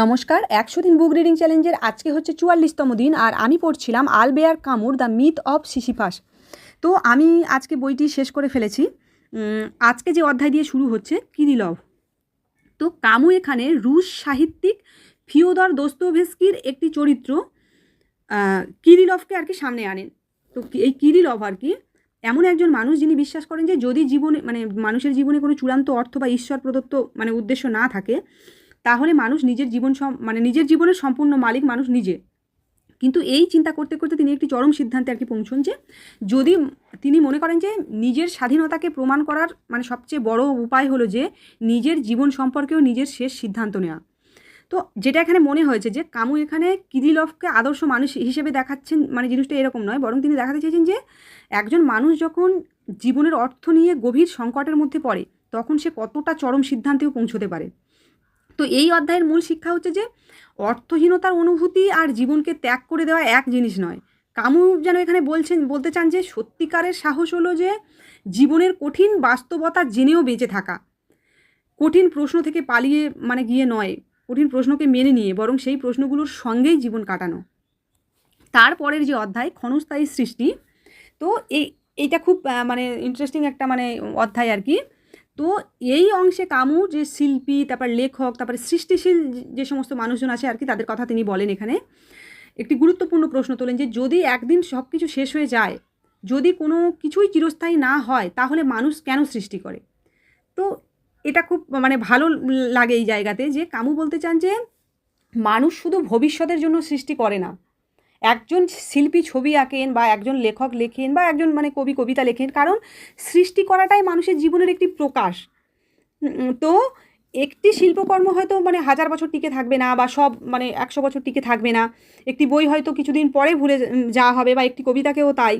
নমস্কার, ১০০ দিন book reading চ্যালেঞ্জের আজকে হচ্ছে ৪৪তম দিন, আর আমি পড়ছিলাম আলবেয়ার কামুর দ্য মিথ অফ সিসিফাস। তো আমি আজকে বইটি শেষ করে ফেলেছি। আজকে যে অধ্যায় দিয়ে শুরু হচ্ছে কিরিলভ। তো কামু এখানে রুশ সাহিত্যিক ফিওদর দোস্তোভস্কির একটি চরিত্র কিরিলভকে আর কি সামনে আনেন। তো এই কিরিলভ আর কি এমন একজন মানুষ যিনি বিশ্বাস করেন যে যদি জীবনে মানুষের জীবনে কোনো চূড়ান্ত অর্থ বা ঈশ্বর প্রদত্ত উদ্দেশ্য না থাকে, তাহলে মানুষ নিজের নিজের জীবনের সম্পূর্ণ মালিক মানুষ নিজে। কিন্তু এই চিন্তা করতে করতে তিনি একটি চরম সিদ্ধান্তে আর কি পৌঁছন যে যদি তিনি মনে করেন যে নিজের স্বাধীনতাকে প্রমাণ করার সবচেয়ে বড় উপায় হলো যে নিজের জীবন সম্পর্কেও নিজের শেষ সিদ্ধান্ত নেওয়া। তো যেটা এখানে মনে হয়েছে যে কামু এখানে কিরিলভকে আদর্শ মানুষ হিসেবে দেখাচ্ছেন, জিনিসটা এরকম নয়, বরং তিনি দেখাতে চেয়েছেন যে একজন মানুষ যখন জীবনের অর্থ নিয়ে গভীর সংকটের মধ্যে পড়ে তখন সে কতটা চরম সিদ্ধান্তেও পৌঁছতে পারে। তো এই অধ্যায়ের মূল শিক্ষা হচ্ছে যে অর্থহীনতার অনুভূতি আর জীবনকে ত্যাগ করে দেওয়া এক জিনিস নয়। কামু যেন এখানে বলতে চান যে সত্যিকারের সাহস হলো যে জীবনের কঠিন বাস্তবতা জেনেও বেঁচে থাকা, কঠিন প্রশ্ন থেকে পালিয়ে গিয়ে নয়, কঠিন প্রশ্নকে মেনে নিয়ে, বরং সেই প্রশ্নগুলোর সঙ্গেই জীবন কাটানো। তারপরের যে অধ্যায় ক্ষণস্থায়ী সৃষ্টি, তো এইটা খুব ইন্টারেস্টিং একটা অধ্যায় আর কি। তো এই অংশে কামু যে শিল্পী, তারপর লেখক, তারপরে সৃষ্টিশীল যে সমস্ত মানুষজন আছে আর কি, তাদের কথা তিনি বলেন। এখানে একটি গুরুত্বপূর্ণ প্রশ্ন তোলেন যে যদি একদিন সব কিছু শেষ হয়ে যায়, যদি কোনো কিছুই চিরস্থায়ী না হয়, তাহলে মানুষ কেন সৃষ্টি করে? তো এটা খুব ভালো লাগে এই জায়গাতে যে কামু বলতে চান যে মানুষ শুধু ভবিষ্যতের জন্য সৃষ্টি করে না। একজন শিল্পী ছবি আঁকেন, বা একজন লেখক লেখেন, বা একজন কবি কবিতা লেখেন, কারণ সৃষ্টি করাটাই মানুষের জীবনের একটি প্রকাশ। তো একটি শিল্পকর্ম হয়তো 1000 বছর টিকে থাকবে না, বা সব 100 বছর টিকে থাকবে না। একটি বই হয়তো কিছুদিন পরে ভুলে যাওয়া হবে, বা একটি কবিতাকেও তাই।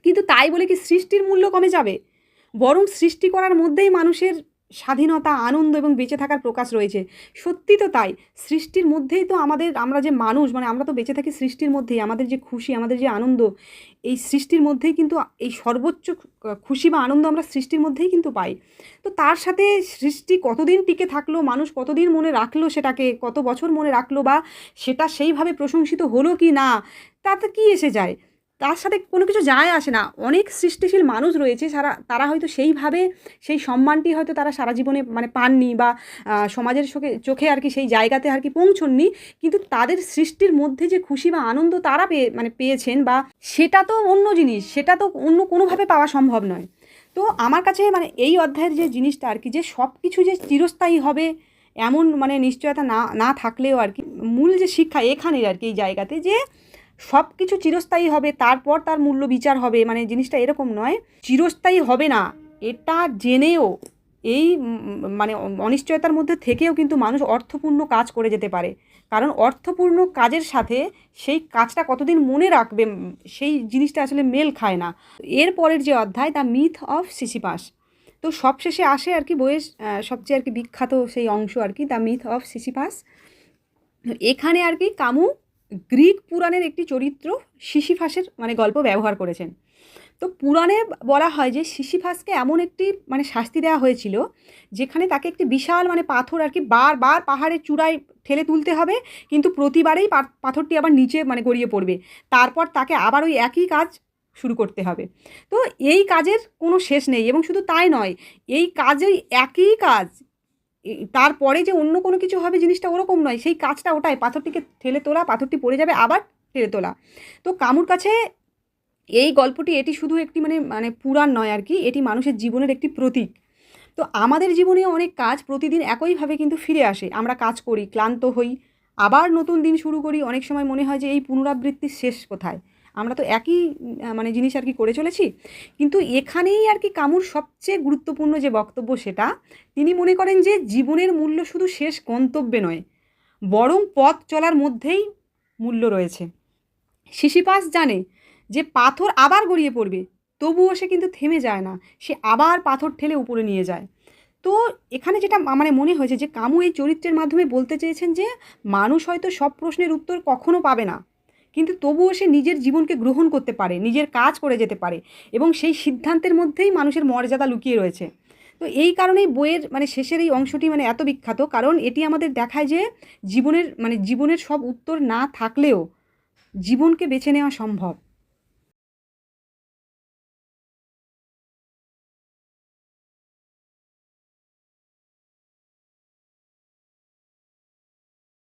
কিন্তু তাই বলে কি সৃষ্টির মূল্য কমে যাবে? বরং সৃষ্টি করার মধ্যেই মানুষের স্বাধীনতা, আনন্দ এবং বেঁচে থাকার প্রকাশ রয়েছে। সত্যি তো তাই, সৃষ্টির মধ্যেই তো আমরা যে মানুষ, আমরা তো বেঁচে থাকি সৃষ্টির মধ্যেই। আমাদের যে খুশি, আমাদের যে আনন্দ, এই সৃষ্টির মধ্যেই কিন্তু, এই সর্বোচ্চ খুশি বা আনন্দ আমরা সৃষ্টির মধ্যেই কিন্তু পাই। তো তার সাথে সৃষ্টি কতদিন টিকে থাকলো, মানুষ কতদিন মনে রাখলো সেটাকে, কত বছর মনে রাখলো, বা সেটা সেইভাবে প্রশংসিত হলো কি না, তাতে কি এসে যায়? তার সাথে কোনো কিছু যায় আসে না। অনেক সৃষ্টিশীল মানুষ রয়েছে, তারা হয়তো সেইভাবে সেই সম্মানটি হয়তো তারা সারা জীবনে পাননি, বা সমাজের চোখে আর কি সেই জায়গাতে আর কি পৌঁছননি। কিন্তু তাদের সৃষ্টির মধ্যে যে খুশি বা আনন্দ তারা পেয়েছেন, বা সেটা তো অন্য জিনিস, সেটা তো অন্য কোনোভাবে পাওয়া সম্ভব নয়। তো আমার কাছে এই অধ্যায়ের যে জিনিসটা আর কি, যে সব কিছু যে চিরস্থায়ী হবে এমন নিশ্চয়তা না থাকলেও আর কি, মূল যে শিক্ষা এখানের আর কি এই জায়গাতে, যে সব কিছু চিরস্থায়ী হবে, তারপর তার মূল্য বিচার হবে, জিনিসটা এরকম নয়। চিরস্থায়ী হবে না এটা জেনেও, এই অনিশ্চয়তার মধ্যে থেকেও কিন্তু মানুষ অর্থপূর্ণ কাজ করে যেতে পারে। কারণ অর্থপূর্ণ কাজের সাথে সেই কাজটা কতদিন মনে রাখবে, সেই জিনিসটা আসলে মেল খায় না। এর পরের যে অধ্যায়, দ্য মিথ অফ সিসিফাস। তো সবশেষে আসে আর কি বইয়ের সবচেয়ে আর কি বিখ্যাত সেই অংশ আর কি, দ্য মিথ অফ সিসিফাস। এখানে আর কি কামু গ্রিক পুরাণের একটি চরিত্র সিসিফাসের গল্প ব্যবহার করেছেন। তো পুরাণে বলা হয় যে সিসিফাসকে এমন একটি শাস্তি দেওয়া হয়েছিল, যেখানে তাকে একটি বিশাল পাথর আর কি বারবার পাহাড়ের চূড়ায় ঠেলে তুলতে হবে, কিন্তু প্রতিবারেই পাথরটি আবার নিচে গড়িয়ে পড়বে। তারপর তাকে আবার ওই একই কাজ শুরু করতে হবে। তো এই কাজের কোনো শেষ নেই, এবং শুধু তাই নয়, এই কাজেই একই কাজ তারপরে যে অন্য কোনো কিছু হবে জিনিসটা ওরকম নয়, সেই কাজটা ওটাই, পাথরটিকে ঠেলে তোলা, পাথরটি পড়ে যাবে, আবার ঠেলে তোলা। তো কামুর কাছে এই গল্পটি, এটি শুধু একটি পুরাণ নয় আর কি, এটি মানুষের জীবনের একটি প্রতীক। তো আমাদের জীবনে অনেক কাজ প্রতিদিন একইভাবে কিন্তু ফিরে আসে। আমরা কাজ করি, ক্লান্ত হই, আবার নতুন দিন শুরু করি। অনেক সময় মনে হয় যে এই পুনরাবৃত্তির শেষ কোথায়, আমরা তো একই জিনিস আর কি করে চলেছি। কিন্তু এখানেই আর কি কামুর সবচেয়ে গুরুত্বপূর্ণ যে বক্তব্য, সেটা তিনি মনে করেন যে জীবনের মূল্য শুধু শেষ গন্তব্যে নয়, বরং পথ চলার মধ্যেই মূল্য রয়েছে। সিসিফাস জানে যে পাথর আবার গড়িয়ে পড়বে, তবুও সে কিন্তু থেমে যায় না, সে আবার পাথর ঠেলে উপরে নিয়ে যায়। তো এখানে যেটা মনে হয়েছে যে কামু এই চরিত্রের মাধ্যমে বলতে চেয়েছেন যে মানুষ হয়তো সব প্রশ্নের উত্তর কখনো পাবে না, কিন্তু তবুও সে নিজের জীবনকে গ্রহণ করতে পারে, নিজের কাজ করে যেতে পারে, এবং সেই সিদ্ধান্তের মধ্যেই মানুষের মর্যাদা লুকিয়ে রয়েছে। তো এই কারণেই বইয়ের মানে শেষের এই অংশটি মানে এত বিখ্যাত, কারণ এটি আমাদের দেখায় যে জীবনের সব উত্তর না থাকলেও জীবনকে বেছে নেওয়া সম্ভব।